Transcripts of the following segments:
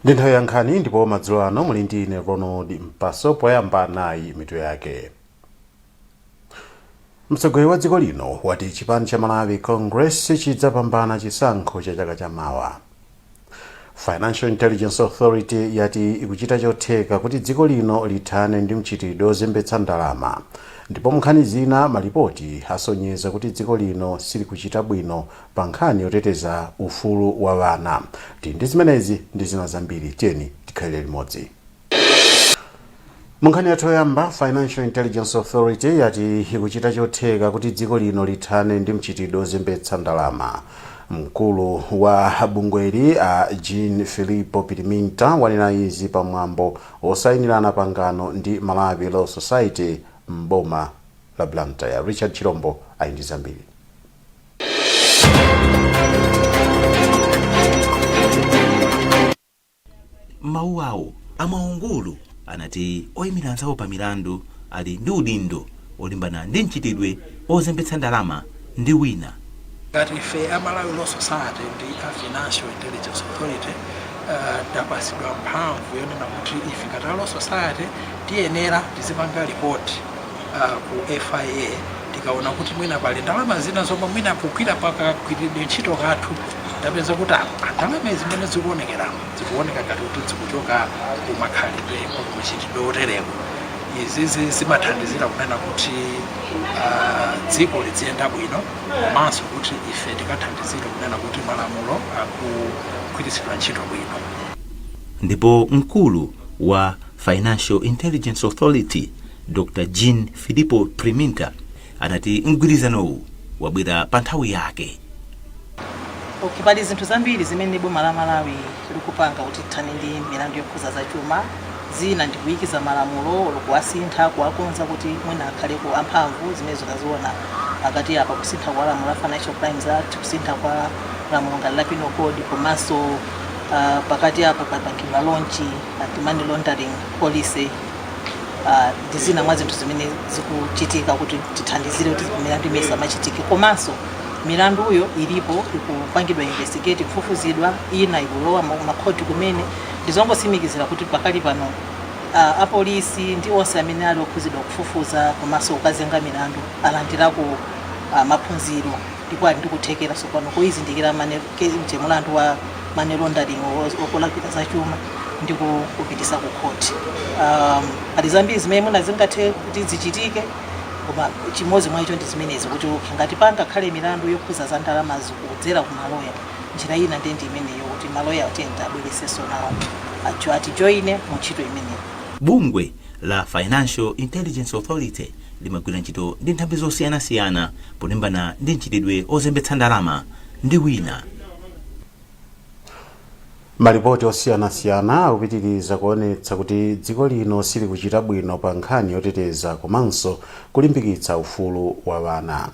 Ndinthawi ya nkhani ndipo madzulo ano muli ndi ine Ronald Mpaso poyamba nayi mitu yake. Mtsogoleri wa dziko lino wati chipani cha Malawi Congress chidzapambana chisankho cha chaka chamawa. Financial Intelligence Authority yati ikuchita chotheka kuti dziko lino lithane ndi mchitidwe ozembetsa ndalama, ndipo nkhani zina malipoti asonyeza kuti dziko lino silikuchita bwino pa nkhani yoteteza ufulu wa wana. Ndi zimenezi ndi zina zambiri, tiyeni tikhalire limodzi. Munkhani yathu yoyamba, Financial Intelligence Authority yati ikuchita chotheka kuti dziko lino lithane ndi mchitidwe ozembetsa ndalama. Mkulu wa bungweli Jean Filippo Piriminta wanena izi pamwambo osayinirana pangano ndi Malawi Law Society mboma la Blantyre. Richard Chilombo ali ndi zambiri. Mawu awo amaungulu anati oyimira anzawo pa milandu ali ndi udindo olimbana ndi mchitidwe ozembetsa ndalama ndi wina. Ngati ife Malawi Law Society ndi Financial Intelligence Authority tapasidwa mphamvu yonena kuti ife ngati Law Society tiyenera tizipanga report ku FIA tikaona kuti mwina pali ndalama zina zomwe mwina kugwira pakagwiridwe ntchito kathu tapeza kuti ndalama zimene zikuoneka ngati kuti zikuchoka kumakhalidwe kumachitidwe otereko. Izi zimathandizira kunena kuti dziko liziyenda bwino, komanso kuti ife tikathandizira kunena kuti malamulo akugwiritsidwa ntchito bwino. Ndipo mkulu wa Financial Intelligence Authority Dr. Jean Filippo Piriminta anati mgwirizanowu wabwera pa nthawi yake. Pali zinthu zambiri zimene boma la Malawi likupanga kuti tithane ndi milandu yokhuza zachuma. Zina ndi kuyikiza malamulo lokuwasintha kuwakonza kuti mwina akhaleko amphamvu zimene zikaziona pakati apa kusintha kwa lamulo la Financial Crimes Act, kusintha kwa lamulo ngati la Penal Code, komanso pakati apa papangidwa launch anti-money laundering policy. Ndi zina mwa zinthu zimene zikuchitika kuti tithandizire kuti milandu imene isamachitike. Komanso milanduyo ilipo ikupangidwa investigate kufufuzidwa, ina ikulowa makhoti kumene ndizongotsimikizira kuti pakali pano apolisi ndi onse amene ali okhuzidwa kufufuza komanso kukazenga milandu alandirako maphunziro ndipo ali ndi kuthekera sopano kuyizindikira mulandu wa money laundering okulakwitsa zachuma ndi kupitisa ku khoti. Pali zambiri zimene mwina zingathe kuti zichitike, koma chimodzi mwa icho ndi zimenezi kuti ngati pangakhale milandu yokhuza za ndalama zikudzera ku maloya, njira ina ndi imeneyo kuti maloya atenda abweresenso nawo atijoine mu ntchito imeneyo. Bungwe la Financial Intelligence Authority limagwira ntchito ndi nthambi zosiyanasiyana polimbana ndi mchitidwe ozembetsa ndalama ndi wina. Malipoti osiyanasiyana akupitiriza kuonetsa kuti dziko lino silikuchita bwino pa nkhani yoteteza komanso kulimbikitsa ufulu wa wana.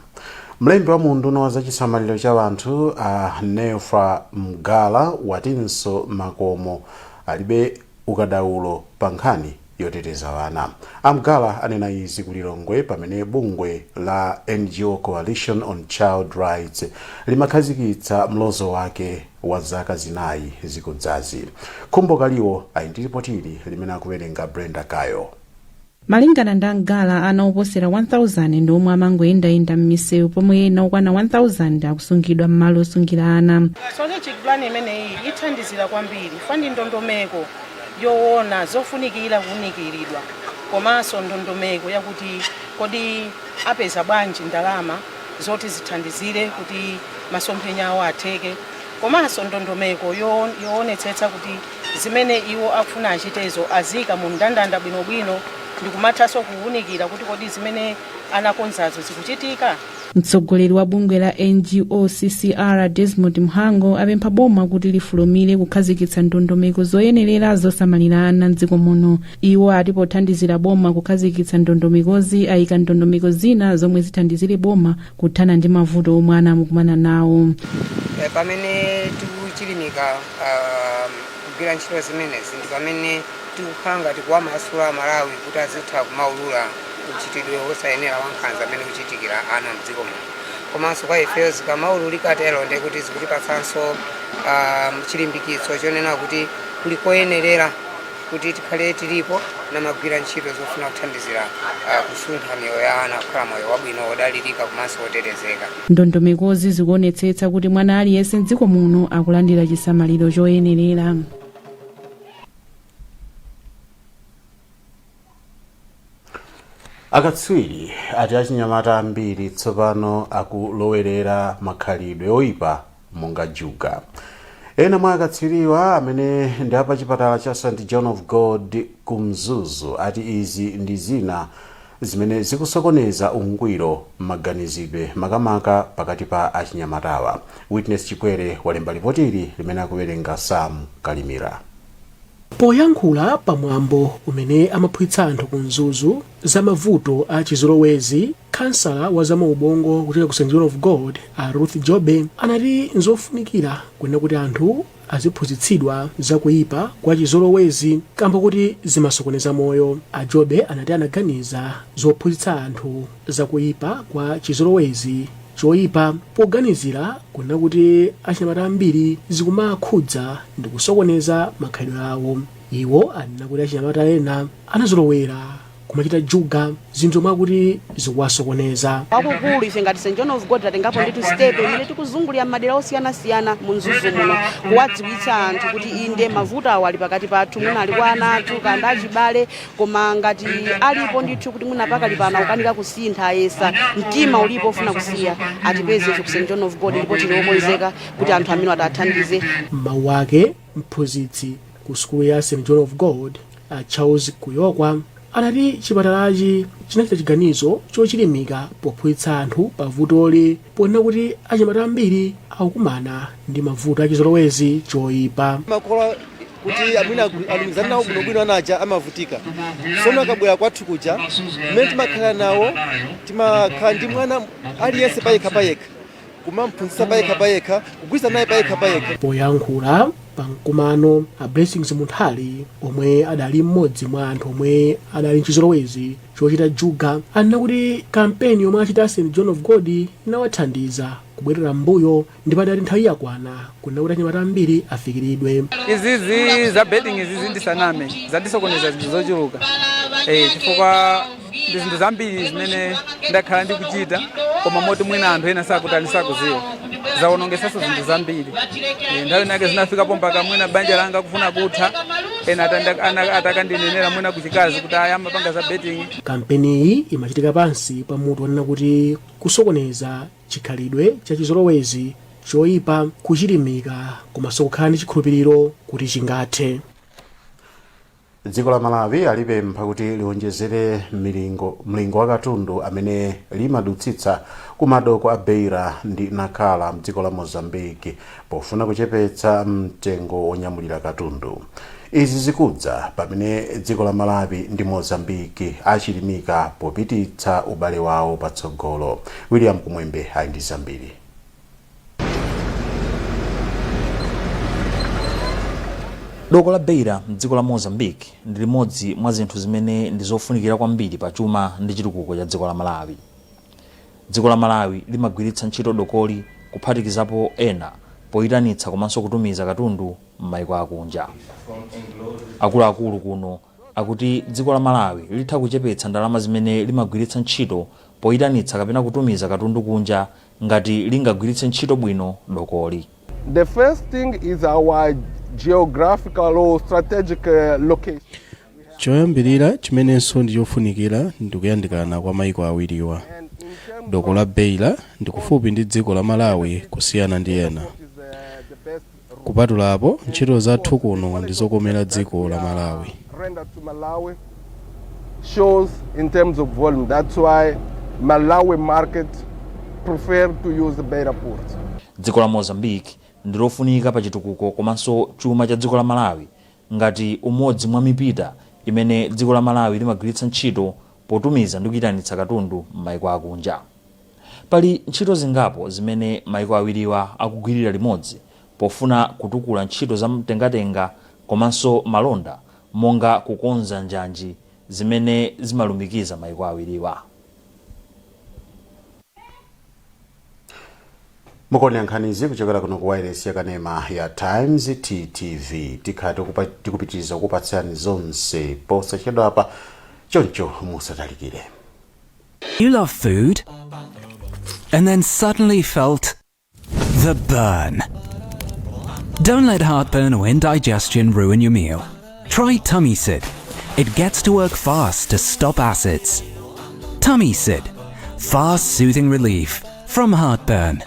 Mlembi wa munduno wa zachisamaliro cha anthu Neofa Mgala watinso makomo alibe ukadaulo pa nkhani yoteteza wana. Mgala anena izi ku Lilongwe pamene bungwe la NGO Coalition on Child Rights limakhazikitsa mlozo wake wa zaka zinayi zikudzazi. Khumbo Kaliwo ali ndi ripoti limene akuwerenga Brenda Kayo. Malingana ndi Mgala, ana oposera 1000 ndi omwe amangoyendayenda m'misewu pomwe ena okwana 1000 akusungidwa m'malo osungira ana. Strategic plan imeneyi ithandizira kwambiri fandi ndondomeko yoona zofunikira kunikiridwa, komanso ndondomeko yakuti kodi apeza bwanji ndalama zoti zithandizire kuti masomphenya awo atheke, komanso ndondomeko yoonetsetsa kuti zimene iwo akufuna achitezo azika mu mndandanda bwinobwino ndikumathaso kuwunikira kuti kodi zimene anakonzazo zikuchitika. Mtsogoleri wa bungwe la NGO CCR Desmond Mhango apempha boma kuti lifulumire kukhazikitsa ndondomeko zoyenerera zosamalira ana m'dziko muno. Iwo ati pothandizira boma kukhazikitsa ndondomekozi ayika ndondomeko zina zomwe zithandizire boma kuthana ndi mavuto omwe ana akukumana nawo. Pamene tikuchilimika kugwira ntchito zimenezi ndi pamene tikukhala tikuwamasula Malawi kuti azitha kumaulula kuchitidwe osayenera wankhanza amene kuchitikira ana m'dziko muno. Komanso kwa ifeyo zikamaululika tero ndi kuti zikutipatsanso chilimbikitso chonena kuti kulikoyenerera kuti tikhale tilipo namagwira ntchito zofuna kuthandizira kusuntha miyoyo ya ana kukhala moyo wabwino wodalirika komanso wotetezeka. ndondomekozi zikuonetsetsa kuti mwana aliyense m'dziko muno akulandira chisamaliro choyenerera. Akatswiri ati achinyamata ambiri tsopano akulowerera makhalidwe oyipa monga juga. Ena mwa akatswiriwa amene ndi apa chipatala cha St John of God ku Mzuzu ati izi ndi zina zimene zikusokoneza ungwiro maganizidwe makamaka pakati pa achinyamatawa. Witness Chikwere walemba ripotili limene akuwerenga Sam Kalimira. Poyankhula pamwambo umene amaphunzitsa anthu ku Mzuzu za mavuto a chizolowezi, kansala wa zamaubongo kuchokera ku St John of God Ruth Jobe anati nzofunikira kunena kuti anthu aziphunzitsidwa zakuyipa kwa chizolowezi kamba kuti zimasokoneza moyo. Jobe anati anaganiza zophunzitsa anthu zakuyipa kwa chizolowezi choyipa poganizira kunena kuti achinyamata ambiri zikumakhudza ndi kusokoneza makhalidwe awo. Iwo anena kuti achinyamata ena anazolowera kumachita juga zinthu mwakuti zikuwasokoneza. Wakukulu ife ngati St John of God tatengapo nditu step imene tikuzungulira madera osiyanasiyana mu Mzuzu muno kuwadziwitsa anthu kuti inde mavuto awo ali pakati pathu, mwina ali kwa ana athu kanda achibale, koma ngati alipo ndithu kuti mwina pakali pano ukanika kusintha ayesa mtima ulipo ufuna kusiya atipeze ku St John of God ndipo tiliwokonzeka kuti anthu amene atathandize. Mawu ake mphunzitsi ku sukulu ya St John of God Charles Kuyokwa anati chipatalachi chinachita chiganizo chochilimika pophunzitsa anthu pavutoli ponena kuti achinyamata ambiri akukumana ndi mavuto achizolowezi choyipa. Makola kuti amene alumizana nawo bwinobwino anaja amavutika. Sono akabwera kwathu kuja mmene timakhala nawo timakhala ndi mwana aliyense payekha kumamphunzitsa payekha kugwiza naye payekha. Poyankhula pamkumano Blessings Munthali omwe adali mmodzi mwa anthu omwe adali mchizolowezi chochita juga anena kuti kampeni yomwe achita St John of God inawathandiza kubwerera mbuyo ndipo adati nthawi yakwana kunena kuti achinyamata ambiri afikiridwe. Izizi za betting izizi ndisaname zatisokoneza zinthu zochuluka chifukwa ndi zinthu zambiri zimene ndakhala ndikuchita koma moti mwina anthu ena sakutani sakuziwa zawonongesanso zinthu zambiri. Nthawi nake zinafikapo mpaka mwina banja langa kufuna kutha ena atakandinenera mwina kuchikazi kuti ayamba panga za betting. Kampeni iyi imachitika pansi pa mutu wanena kuti kusokoneza chikhalidwe cha chizolowezi choyipa kuchilimika komanso kukhala ndi chikhulupiriro kuti chingathe. Dziko la Malawi alipempha kuti liwonjezere mlingo wa katundu amene limadutsitsa ku madoko a Beira ndi Nacala mdziko la Mozambique pofuna kuchepetsa mtengo wonyamulira katundu. Izi zikudza pamene dziko la Malawi ndi Mozambique achilimika popititsa ubale wawo patsogolo. William Kumwembe ali ndi zambiri. Doko la Beira mdziko la Mozambique ndi limodzi mwa zinthu zimene ndi zofunikira kwambiri pa chuma ndi chitukuko cha dziko la Malawi. Dziko la Malawi limagwiritsa ntchito dokoli kuphatikizapo ena poyitanitsa komanso kutumiza katundu m'mayiko akunja. Akuluakulu kuno akuti dziko la Malawi litha kuchepetsa ndalama zimene limagwiritsa ntchito poyitanitsa kapena kutumiza katundu kunja ngati lingagwiritse ntchito bwino dokoli. The first thing is our geographical or strategic location. Choyambirira chimenenso ndi chofunikira ndi kuyandikana kwa mayiko awiriwa. Doko la Beira ndi kufupi ndi dziko la Malawi kusiyana ndi ena. Kupatulapo ntchito zathu kuno ndi zokomera dziko la Malawi. Shows in terms of volume. That's why Malawi market prefer to use the Beira port. Dziko la Mozambique ndi lofunika pa chitukuko komanso chuma cha dziko la Malawi ngati umodzi mwa mipita imene dziko la Malawi limagwiritsa ntchito potumiza ndi kuyitanitsa katundu m'mayiko akunja. Pali ntchito zingapo zimene mayiko awiriwa akugwirira limodzi pofuna kutukula ntchito za mtengatenga komanso malonda monga kukonza njanji zimene zimalumikiza mayiko awiriwa. mukuonera nkhanizi kuchokera kuno ku wireless ya kanema ya Times TTV. Tikhati tikupitiriza kukupatsani zonse posachedwa apa, choncho musatalikire. You love food and then suddenly felt the burn. Don't let heartburn or indigestion ruin your meal. Try Tummy Sid. It gets to work fast to stop acids. Tummy Sid. Fast, soothing relief from heartburn.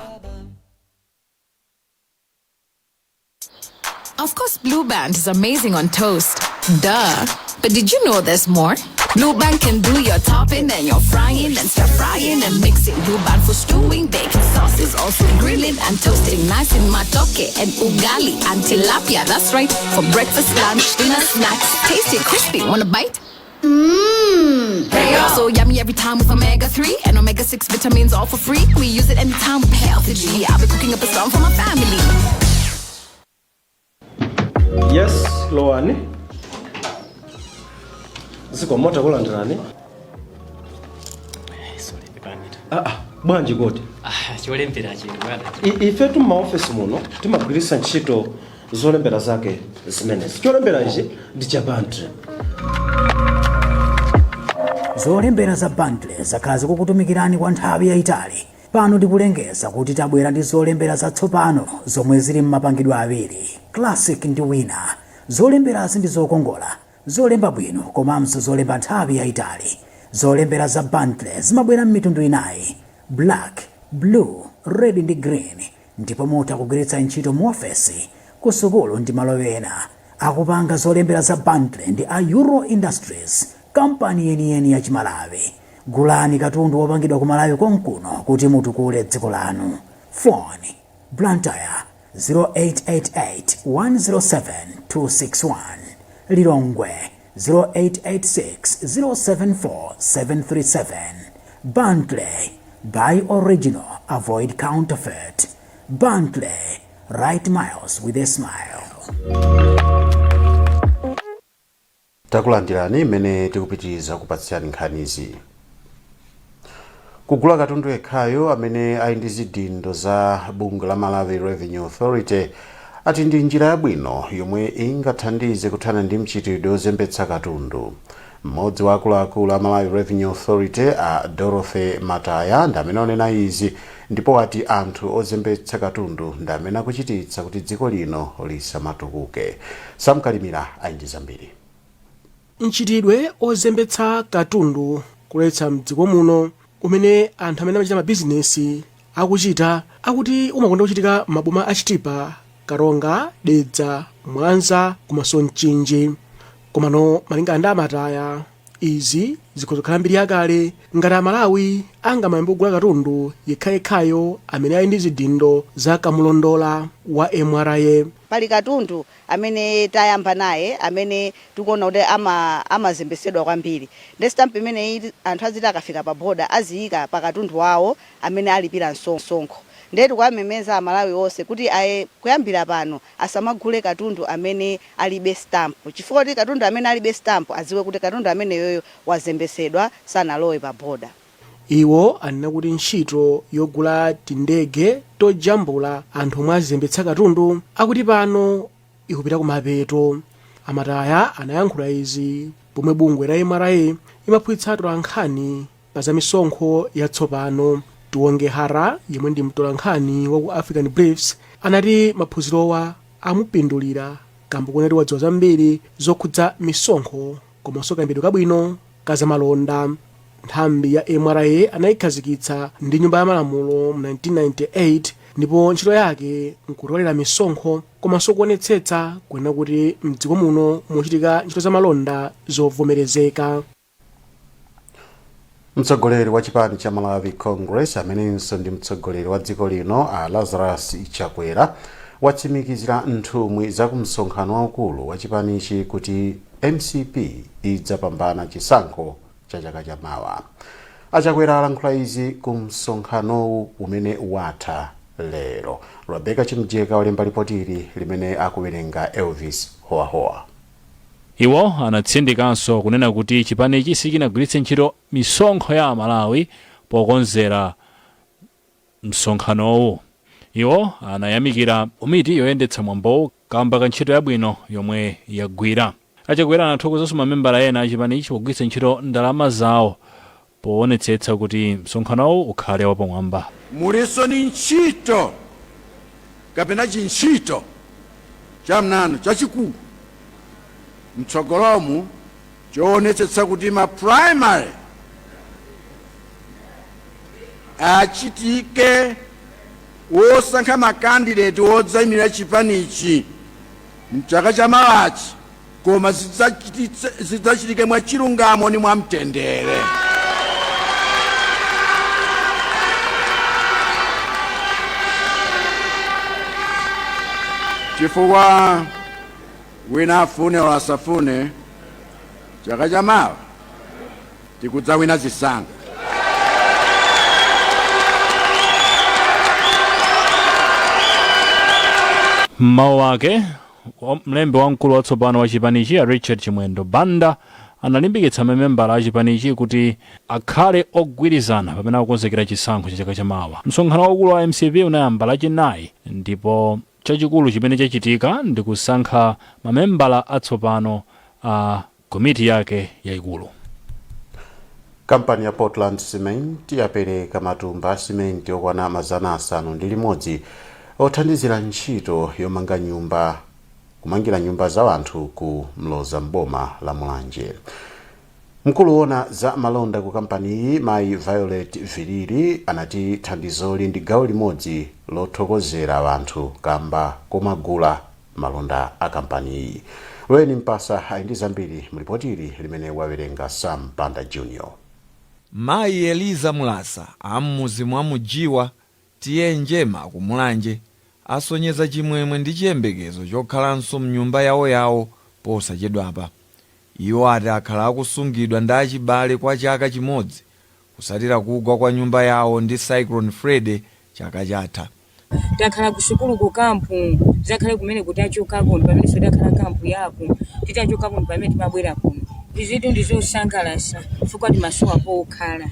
Of course, Blue Band is amazing on toast. Duh. But did you know there's more? Blue Band can do your topping and your frying and stir frying and mixing. Blue Band for stewing, baking sauces, also grilling and toasting. Nice in matoke and ugali and tilapia. That's right. For breakfast, lunch, dinner, snacks. Tasty, crispy. Want a bite? Mmm. So yummy every time with omega-3 and omega-6 vitamins all for free. We use it anytime with healthy G. I'll be cooking up a song for my family. Yes, Loani. Ziko mota kulandirani. Sorry, Panita. Bwanji goti. Cholembera chino bwana. Ife tuma office muno timagwirisa ntchito zolembera zake zimenezi. Cholembera ichi ndi cha bundle. Zolembera za bundle zakhala zikukutumikirani kwa nthawi yayitali. Pano tikulengeza kuti tabwera ndi zolembera zatsopano zomwe zili m'mapangidwe awiri, classic ndi winner. Zolemberazi ndi zokongola, zolemba bwino komanso zolemba nthawi yayitali. Zolembera za bundle zimabwera m'mitundu inayi, black, blue, red ndi green, ndipo mutha kugwiritsa ntchito mu ofesi, ku sukulu ndi malo ena. Akupanga zolembera za bundle ndi a Euro Industries, kampani yeniyeni ya Chimalawi. Gulani katundu wopangidwa ku Malawi konkuno kuti mutukule dziko lanu. Phone Blantyre 0888-107-261, Lilongwe 0886-074-737. Bundle, buy original, avoid counterfeit. Bundle, right miles with a smile. Takulandirani imene tikupitiriza kupatsani nkhanizi. Kugula katundu yekhayo amene ali ndi zidindo za bungwe la Malawi Revenue Authority ati ndi njira yabwino yomwe ingathandize kuthana ndi mchitidwe ozembetsa katundu. Mmodzi wa akuluakulu a Malawi Revenue Authority a Dorothy Mataya ndi amene onena izi, ndipo ati anthu ozembetsa katundu ndi amene akuchititsa kuti dziko lino lisamatukuke. Samkalimira ali zambiri. Mchitidwe ozembetsa katundu kuletsa mdziko muno umene anthu amene amachita mabizinesi akuchita akuti umakonda kuchitika maboma achitipa, Karonga, Dedza, Mwanza komanso Mchinji. Komano malinga ndi Mataya, izi zikhozokhala mbiri yakale ngati Amalawi angamayambe kugula katundu yekhayekhayo amene ali ndi zidindo za kamulondola wa MRA. Pali katundu amene tayamba naye amene tikuona kuti amazembesedwa kwambiri. Ndi stamp imene anthu aziti akafika pa boda aziyika pa katundu wawo amene alipira msonkho. Ndetu kwamemeza Amalawi onse kuti kuyambira pano asamagule katundu amene alibe stamp. Chifukwa kuti katundu amene alibe stamp aziwe kuti katundu amene yoyo wazembesedwa sanalowe pa boda. Iwo anena kuti ntchito yogula tindege tojambula anthu omwe azembetsa katundu akuti pano ikupita kumapeto. Amataya anayankhula izi pomwe bungwe la MRA imaphunzitsa atolankhani pa za misonkho yatsopano. Tuwonge Hara yemwe ndi mtolankhani wa ku African Briefs anati maphunzirowa amupindulira kamba kunati wadziwa zambiri zokhudza misonkho komanso kayambidwe kabwino kazamalonda. Nthambi ya MRA anayikhazikitsa ndi nyumba ya malamulo mu 1998 ndipo ntchito yake nkutolera misonkho komanso kuonetsetsa kunena kuti mdziko muno muchitika ntchito zamalonda zovomerezeka. Mtsogoleri wa chipani cha Malawi Congress amenenso ndi mtsogoleri wa dziko lino a Lazarus Chakwera watsimikizira nthumwi za kumsonkhano waukulu wa chipanichi kuti MCP idzapambana chisankho cha chaka chamawa. Achakwera alankhula izi ku msonkhanowu umene watha lero. Rebecca Chimjeka walemba ripoti limene akuwerenga Elvis Hoahoa. Iwo anatsindikanso kunena kuti chipanichi sikinagwiritse ntchito misonkho ya Malawi pokonzera msonkhanowu. iwo anayamikira komiti yoyendetsa mwambowo kamba ka ntchito yabwino yomwe yagwira. Achakwera anathokozanso mamembala ena a chipanichi pogwiritsa ntchito ndalama zawo poonetsetsa kuti msonkhanowo ukhale wapamwamba. Muliso ni ntchito kapena chintchito chamnano chachikulu mtsogolomu choonetsetsa kuti ma primary achitike wosankha makandidate wodzayimira chipanichi mchaka cha Machi, koma zidzachitike mwa chilungamo ni mwa mtendere. Chifukwa wina afune wala asafune, chaka cha Mawa tikudzawina zisanga. Mmawu wake mlembi wamkulu watsopano wa chipanichi a Richard Chimwendo Banda analimbikitsa mamembala a chipanichi kuti akhale ogwirizana pamene akukonzekera chisankho cha chaka cha Mawa. Msonkhano waukulu wa MCP unayamba lachinayi ndipo chachikulu chimene chachitika ndi kusankha mamembala atsopano a komiti yake yayikulu. Kampani ya Portland Cement yapereka matumba a simenti okwana 500 othandizira ntchito yomanga nyumba kumangira nyumba za anthu ku Mloza mboma la Mulanje. Mkulu wona za malonda ku kampani iyi Mayi Violet Viriri anati thandizoli ndi gawo limodzi lothokozera anthu kamba komagula malonda a kampani iyi. Lweni Mpasa ali ndi zambiri mlipotili limene wawerenga Sam Banda Jr. Mayi Eliza Mulasa ammuzi mwa mujiwa tiye njema ku Mulanje asonyeza chimwemwe ndi chiyembekezo chokhalanso mnyumba yawo posachedwapa. Iwo ati akhala akusungidwa ndi achibale kwa chaka chimodzi kusatira kugwa kwa nyumba yawo ndi Cyclone Freddy chaka chatha. Takhala kushukuru ku kampu zakhale kumene kuti achokako pamene sodakhala kampu yako titachokako pamene timabwera kuno. Izitu ndizosangalatsa chifukwa timasuwa pokhala.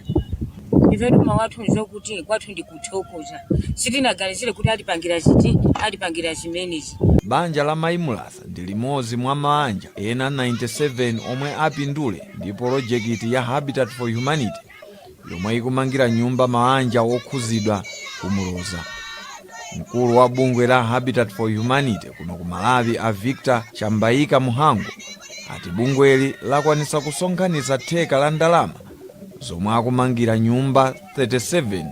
Ivetu mawathu nzokuti kwathu ndikuthokoza sitinaganizire kuti alipangira zimenezi. Banja la Mayi Mulasa ndi limodzi mwa mabanja ena 97 omwe apindule ndi projekiti ya Habitat for Humanity yomwe ikumangira nyumba mabanja okhuzidwa ku Mloza. Mkulu wa bungwe la Habitat for Humanity kuno ku Malawi a Victor Chambayika Muhango ati bungweli lakwanisa kusonkhanitsa theka la ndalama zomwe akumangira nyumba 37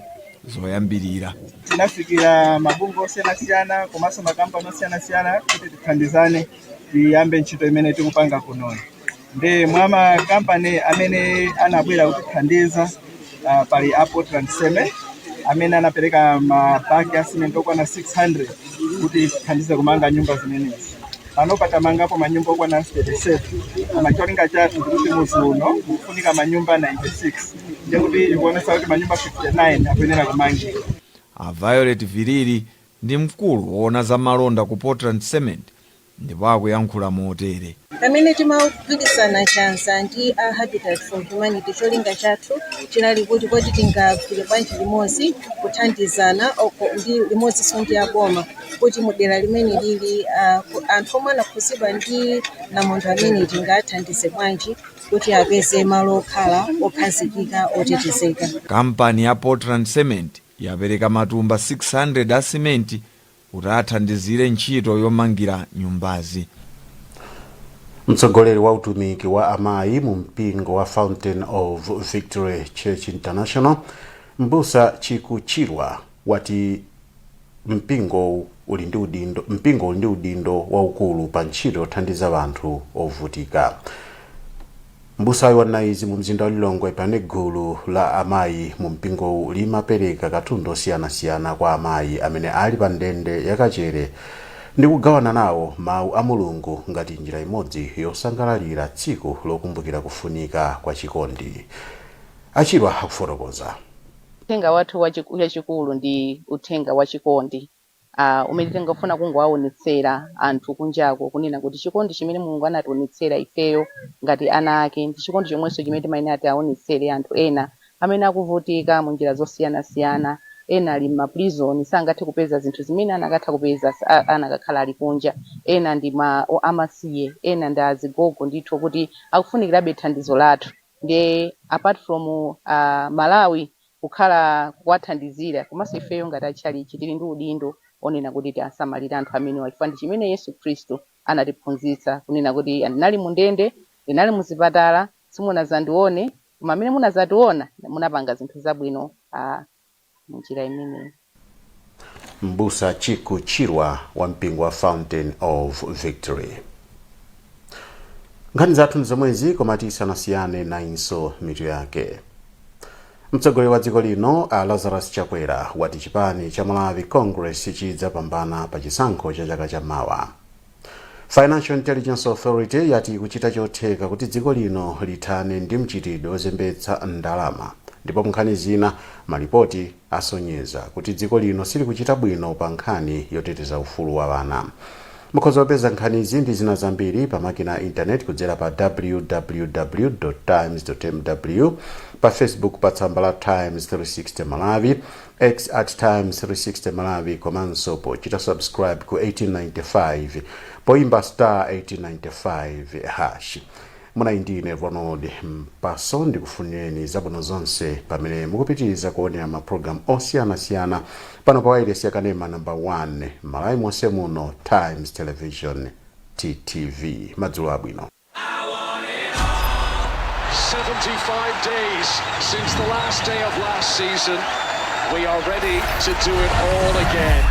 zoyambirira. Tinafikira mabungwe osiyanasiyana komanso makampani osiyanasiyana kuti tithandizane tiyambe ntchito imene tikupanga kuno. Ndi mwa makampani amene anabwera kutithandiza pali a Portland Cement amene anapereka mabagi a simenti okwana 600 kuti tithandize kumanga nyumba zimenezi. Pano patamangapo manyumba okwana 37 koma cholinga chathu kuti muzi uno kufunika manyumba 96 ndikuti ikuonesa kuti manyumba 59 akuyenera kumangira. A Violet Viriri ndi mkulu woona za malonda ku Portland Cement ndipo akuyankhula motere. Pamene timagwirisana chanza ndi a Habitat for Humanity cholinga chathu chinali kuti kodi tingagwire bwanji limodzi kuthandizana ndi limodzinso ndi aboma kuti mudera limene lili anthu omwe anakhuzidwa ndi namondwe amene tingathandize bwanji kuti apeze malo okhala okhazikika otetezeka. Kampani ya Portland Cement yapereka matumba 600 a simenti kuti athandizire ntchito yomangira nyumbazi. Mtsogoleri wa utumiki wa amayi mu mpingo wa Fountain of Victory Church International Mbusa Chikuchirwa wati mpingo uli ndi udindo waukulu pa ntchito yothandiza anthu ovutika. Mbusayo wanaizi mu mzinda wa Lilongwe pane gulu la amayi mu mpingo limapereka katundu osiyanasiyana kwa amayi amene ali pa ndende yakachere ndi kugawana nawo mawu a Mulungu ngati njira imodzi yosangalalira tsiku lokumbukira kufunika kwa chikondi. Achirwa akufotokoza. Uthenga wathu wachikulu ndi uthenga wa chikondi. Umene tingafuna kungowaonetsera anthu kunjako kunena kuti chikondi chimene Mulungu anationetsera ifeyo ngati ana ake ndi chikondi chomwenso chimene timayenera tiaonetsere anthu ena amene akuvutika mu njira zosiyanasiyana ena ali m'maprison sangathe kupeza zinthu zimene anakatha kupeza anakakhala ali kunja, ena ndi amasiye, ena ndi azigogo ndithu kuti akufunikirabe thandizo lathu. Ndiye apart from Malawi kukhala kuwathandizira, komanso ifeyo ngati atchalichi tili ndi udindo onena kuti tisamalire anthu amene chifukwa ndi chimene Yesu Khristu anatiphunzitsa kunena kuti ndinali mu ndende, ndinali muzipatala, simunazandione, koma amene munazationa munapanga zinthu zabwino munjira imeneyi. Mbusa Chiku Chirwa wa mpingo wa Fountain of Victory. Nkhani zathu nzomwezi koma tisanasiyane nayinso mitu yake. Mtsogoleri wa dziko lino Lazarus Chakwera wati chipani cha Malawi Congress chidzapambana pa chisankho cha chaka chamawa. Financial Intelligence Authority yati kuchita chotheka kuti dziko lino lithane ndi mchitidwe wozembetsa ndalama, ndipo nkhani zina malipoti asonyeza kuti dziko lino sili kuchita bwino pa nkhani yoteteza ufulu wa wana. Mukhoza kupeza nkhani izi ndi zina zambiri pa makina a internet kudzera pa www.times.mw, pa Facebook pa tsamba la Times 360 Malawi, X @Times 360 Malawi, komanso pochita subscribe ku 1895 poimba *1895#. Munaindine Ronald Mpaso ndikufunireni zabwino zonse pamene mukupitiriza kuonera maprogram osiyanasiyana pano pa wireless yakanema number 1 Malawi monse muno, Times Television TTV. Madzulo abwino. 75 days since the last day of last season. We are ready to do it all again.